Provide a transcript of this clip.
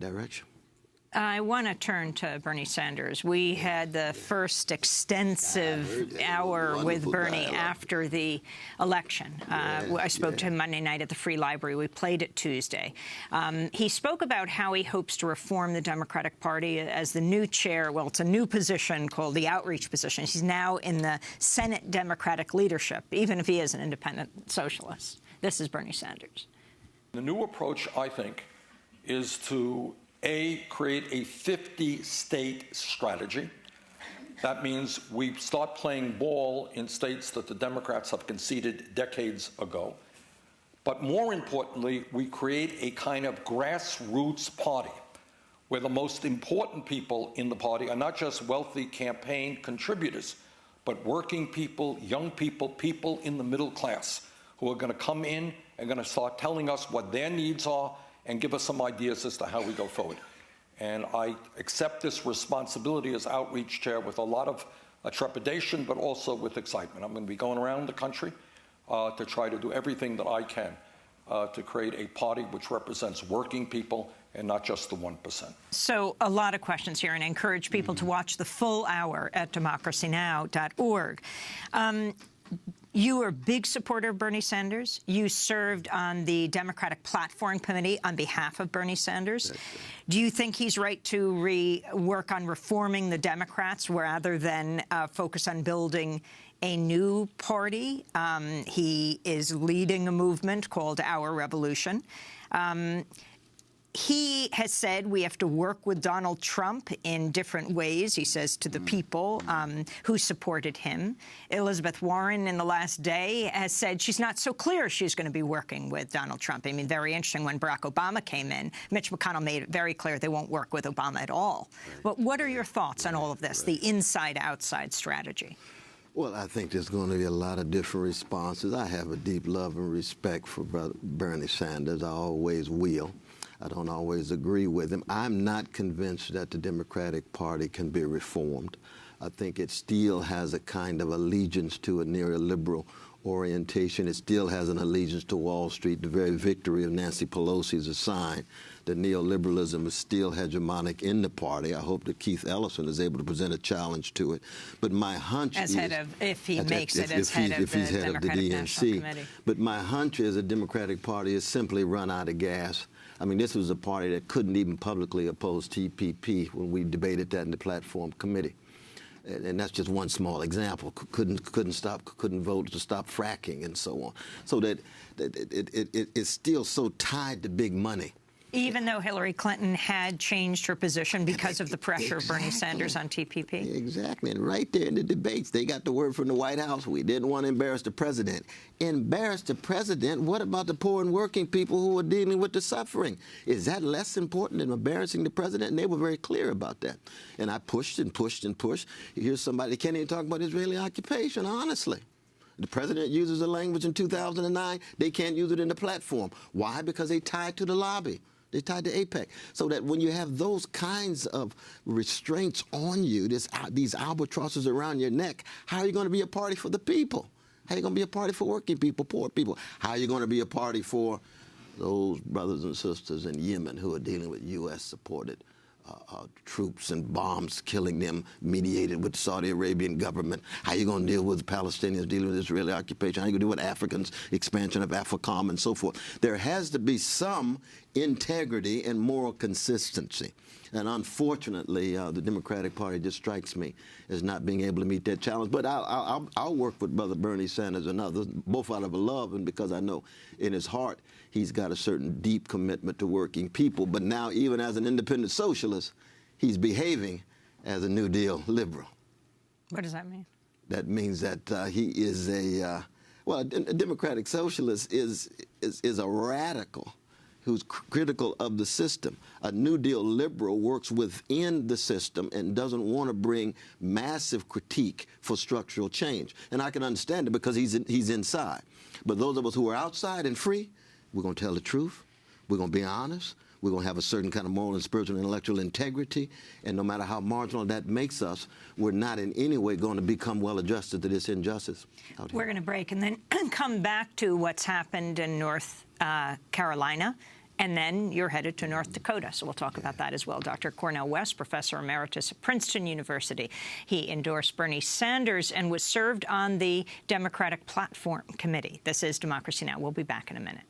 that direction. I want to turn to Bernie Sanders. We had the first extensive hour with Bernie after the election. I spoke to him Monday night at the Free Library. We played it Tuesday. He spoke about how he hopes to reform the Democratic Party as the new chair. Well, it's a new position called the outreach position. He's now in the Senate Democratic leadership, even if he is an independent socialist. This is Bernie Sanders. The new approach, I think, is to create a 50-state strategy. That means we start playing ball in states that the Democrats have conceded decades ago. But more importantly, we create a kind of grassroots party where the most important people in the party are not just wealthy campaign contributors, but working people, young people, people in the middle class who are going to come in and going to start telling us what their needs are and give us some ideas as to how we go forward. And I accept this responsibility as outreach chair with a lot of trepidation, but also with excitement. I'm going to be going around the country to try to do everything that I can to create a party which represents working people and not just the 1%. So a lot of questions here, and I encourage people to watch the full hour at democracynow.org. You are a big supporter of Bernie Sanders. You served on the Democratic Platform Committee on behalf of Bernie Sanders. Do you think he's right to work on reforming the Democrats rather than focus on building a new party? He is leading a movement called Our Revolution. He has said we have to work with Donald Trump in different ways, he says to the people who supported him. Elizabeth Warren in the last day has said she's not so clear she's going to be working with Donald Trump. I mean, very interesting, when Barack Obama came in, Mitch McConnell made it very clear they won't work with Obama at all. But what are your thoughts on all of this, the inside-outside strategy? Well, I think there's going to be a lot of different responses. I have a deep love and respect for Bernie Sanders. I always will. I don't always agree with him. I'm not convinced that the Democratic Party can be reformed. I think it still has a kind of allegiance to a neoliberal orientation. It still has an allegiance to Wall Street. The very victory of Nancy Pelosi is a sign that neoliberalism is still hegemonic in the party. I hope that Keith Ellison is able to present a challenge to it. But my hunch is, if he's head of the Democratic National Committee. But my hunch is the Democratic Party has simply run out of gas. I mean, this was a party that couldn't even publicly oppose TPP when we debated that in the Platform Committee. And that's just one small example. Couldn't vote to stop fracking and so on. So that it's still so tied to big money. Even though Hillary Clinton had changed her position because of the pressure of Bernie Sanders on TPP? Exactly. And right there in the debates, they got the word from the White House. We didn't want to embarrass the president. Embarrass the president? What about the poor and working people who are dealing with the suffering? Is that less important than embarrassing the president? And they were very clear about that. And I pushed and pushed and pushed. Here's somebody that can't even talk about Israeli occupation, honestly. The president uses the language in 2009. They can't use it in the platform. Why? Because they tied to the lobby. They tied to APEC. So that when you have those kinds of restraints on you, these albatrosses around your neck, how are you going to be a party for the people? How are you going to be a party for working people, poor people? How are you going to be a party for those brothers and sisters in Yemen who are dealing with U.S.-supported troops and bombs killing them, mediated with the Saudi Arabian government? How are you going to deal with Palestinians dealing with Israeli occupation? How are you going to deal with Africans, expansion of AFRICOM and so forth? There has to be some integrity and moral consistency. And unfortunately, the Democratic Party just strikes me as not being able to meet that challenge. But I'll work with Brother Bernie Sanders and others, both out of a love and because I know in his heart he's got a certain deep commitment to working people. But now, even as an independent socialist, he's behaving as a New Deal liberal. What does that mean? That means that he is a democratic socialist is a radical who's critical of the system. A New Deal liberal works within the system and doesn't want to bring massive critique for structural change. And I can understand it because he's inside. But those of us who are outside and free, we're going to tell the truth. We're going to be honest. We're going to have a certain kind of moral and spiritual and intellectual integrity. And no matter how marginal that makes us, we're not in any way going to become well-adjusted to this injustice. We're going to break and then come back to what's happened in North Carolina And then you're headed to North Dakota, so we'll talk about that as well. Dr. Cornel West, Professor Emeritus at Princeton University. He endorsed Bernie Sanders and was served on the Democratic Platform Committee. This is Democracy Now! We'll be back in a minute.